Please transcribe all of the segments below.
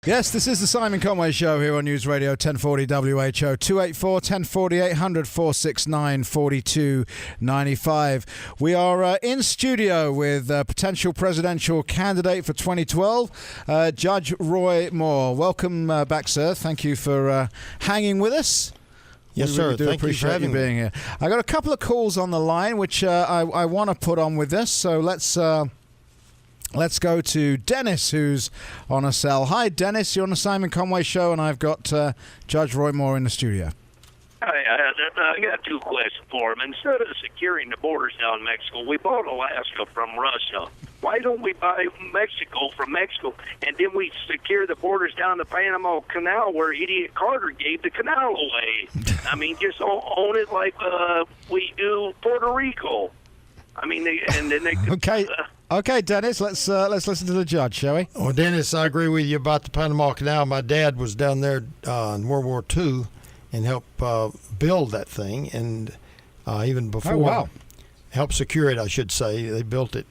Yes, this is the Simon Conway Show here on News Radio 1040 WHO, 284 1040 800 469 4295. We are in studio with potential presidential candidate for 2012, Judge Roy Moore. Welcome back, sir. Thank you for hanging with us. Yes, we sir. really do Thank appreciate you for being here. I got a couple of calls on the line, which I want to put on with this. So let's go to Dennis, who's on a cell. Hi, Dennis. You're on the Simon Conway Show, and I've got Judge Roy Moore in the studio. Hi, I got two questions for him. Instead of securing the borders down in Mexico, we bought Alaska from Russia. Why don't we buy Mexico from Mexico, and then we secure the borders down the Panama Canal where idiot Carter gave the canal away? I mean, just own it like we do Puerto Rico. I mean, and then they could, Okay. Okay, Dennis, let's listen to the judge, shall we? Well, Dennis, I agree with you about the Panama Canal. My dad was down there in World War II and helped build that thing, and even before, helped secure it, I should say. They built it.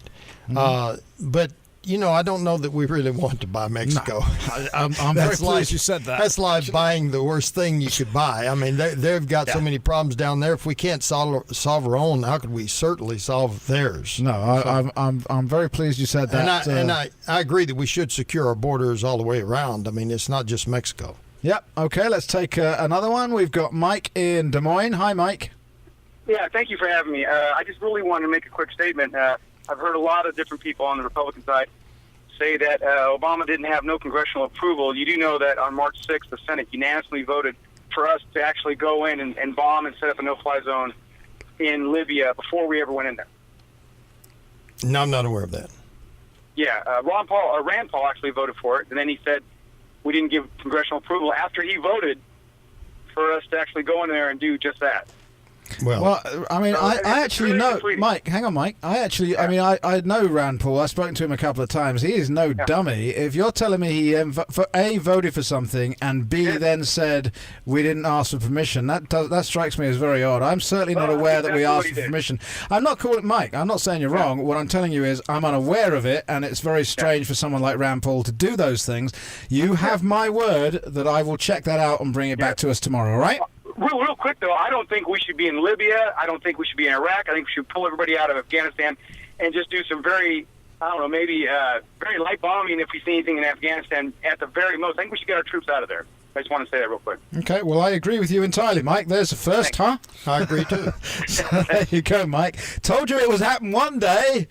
Mm-hmm. But, you know, I don't know that we really want to buy Mexico. No. I'm very pleased you said that. That's like buying the worst thing you could buy. I mean, they've got so many problems down there. If we can't solve our own, how could we certainly solve theirs? No, I'm very pleased you said that. And I agree that we should secure our borders all the way around. I mean, it's not just Mexico. Yep. Okay, let's take another one. We've got Mike in Des Moines. Hi, Mike. Yeah, thank you for having me. I just really wanted to make a quick statement. I've heard a lot of different people on the Republican side say that Obama didn't have no congressional approval. You do know that on March 6th, the Senate unanimously voted for us to actually go in and bomb and set up a no-fly zone in Libya before we ever went in there. No, I'm not aware of that. Yeah, Rand Paul actually voted for it, and then he said we didn't give congressional approval after he voted for us to actually go in there and do just that. Well, I mean, I actually know, Mike, hang on, Mike. I know Rand Paul. I've spoken to him a couple of times. He is no dummy. If you're telling me he, A, voted for something, and B, then said we didn't ask for permission, that strikes me as very odd. I'm certainly not aware that we asked for permission. I'm not calling Mike. I'm not saying you're wrong. What I'm telling you is I'm unaware of it, and it's very strange for someone like Rand Paul to do those things. You have my word that I will check that out and bring it back to us tomorrow, all right? Real quick, though, I don't think we should be in Libya. I don't think we should be in Iraq. I think we should pull everybody out of Afghanistan and just do some very, maybe very light bombing if we see anything in Afghanistan at the very most. I think we should get our troops out of there. I just want to say that real quick. Okay, well, I agree with you entirely, Mike. There's the first, huh? I agree, too. So there you go, Mike. Told you it would happen one day.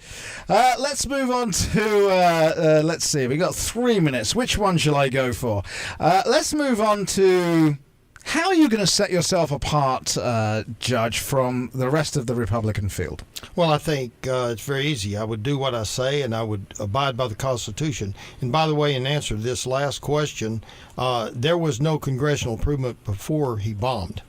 Let's move on to, let's see, we got 3 minutes. Which one shall I go for? Let's move on to... How are you going to set yourself apart, Judge, from the rest of the Republican field? Well, I think it's very easy. I would do what I say, and I would abide by the Constitution. And by the way, in answer to this last question, there was no congressional approval before he bombed.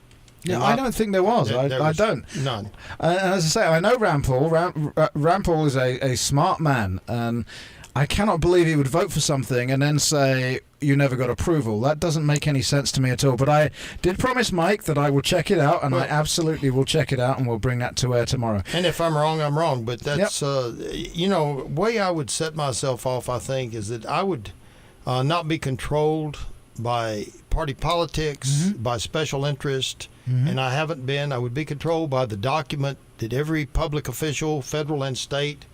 Yeah, I don't think there was. I don't. None. And as I say, I know Rand Paul. Rand Paul is a smart man, and I cannot believe he would vote for something and then say, you never got approval. That doesn't make any sense to me at all. But I did promise Mike that I will check it out, and I absolutely will check it out, and we'll bring that to air tomorrow. And if I'm wrong, I'm wrong. But that's, way I would set myself off, I think, is that I would not be controlled by party politics, by special interest, and I haven't been. I would be controlled by the document that every public official, federal and state,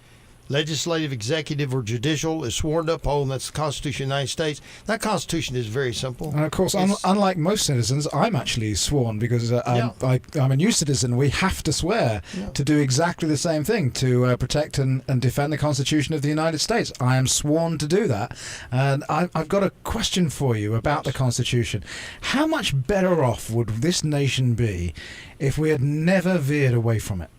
legislative, executive, or judicial is sworn to uphold, and that's the Constitution of the United States. That Constitution is very simple. And of course, unlike most citizens, I'm actually sworn because I'm a new citizen. We have to swear to do exactly the same thing, to protect and defend the Constitution of the United States. I am sworn to do that. And I've got a question for you about the Constitution. How much better off would this nation be if we had never veered away from it?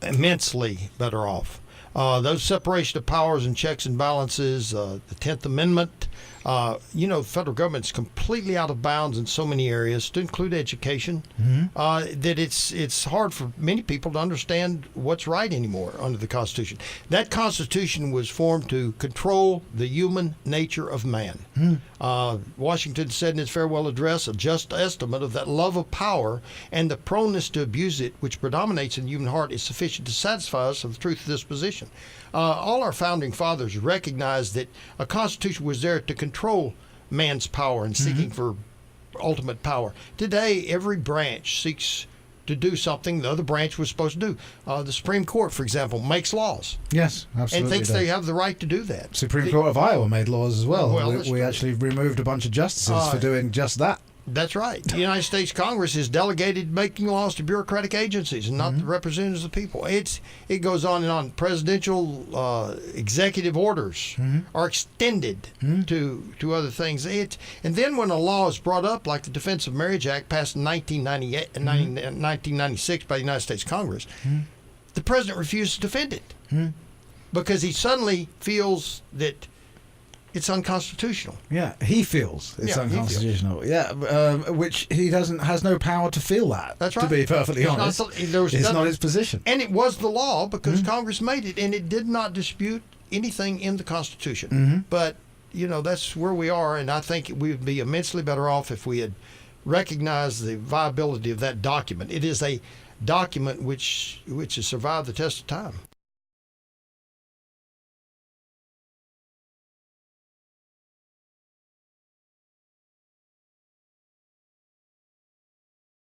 Immensely better off. Those separation of powers and checks and balances, the 10th Amendment, the federal government's completely out of bounds in so many areas, to include education, that it's hard for many people to understand what's right anymore under the Constitution. That Constitution was formed to control the human nature of man. Washington said in his farewell address, a just estimate of that love of power and the proneness to abuse it, which predominates in the human heart, is sufficient to satisfy us of the truth of this position. All our founding fathers recognized that a Constitution was there to control man's power and seeking for ultimate power. Today, every branch seeks to do something the other branch was supposed to do. The Supreme Court, for example, makes laws. Yes, absolutely. And thinks does. they have the right to do that. Supreme Court of Iowa made laws as well. Well, we actually removed a bunch of justices for doing just that. That's right. The United States Congress is delegated making laws to bureaucratic agencies and not the representatives of the people. It goes on and on. Presidential executive orders are extended to other things. And then when a law is brought up, like the Defense of Marriage Act passed in 1996 by the United States Congress, the president refuses to defend it because he suddenly feels that it's unconstitutional. Yeah, he feels it's unconstitutional. Which he has no power to feel that. That's right. To be perfectly honest, it's not his position. And it was the law because Congress made it, and it did not dispute anything in the Constitution. But that's where we are, and I think we would be immensely better off if we had recognized the viability of that document. It is a document which has survived the test of time.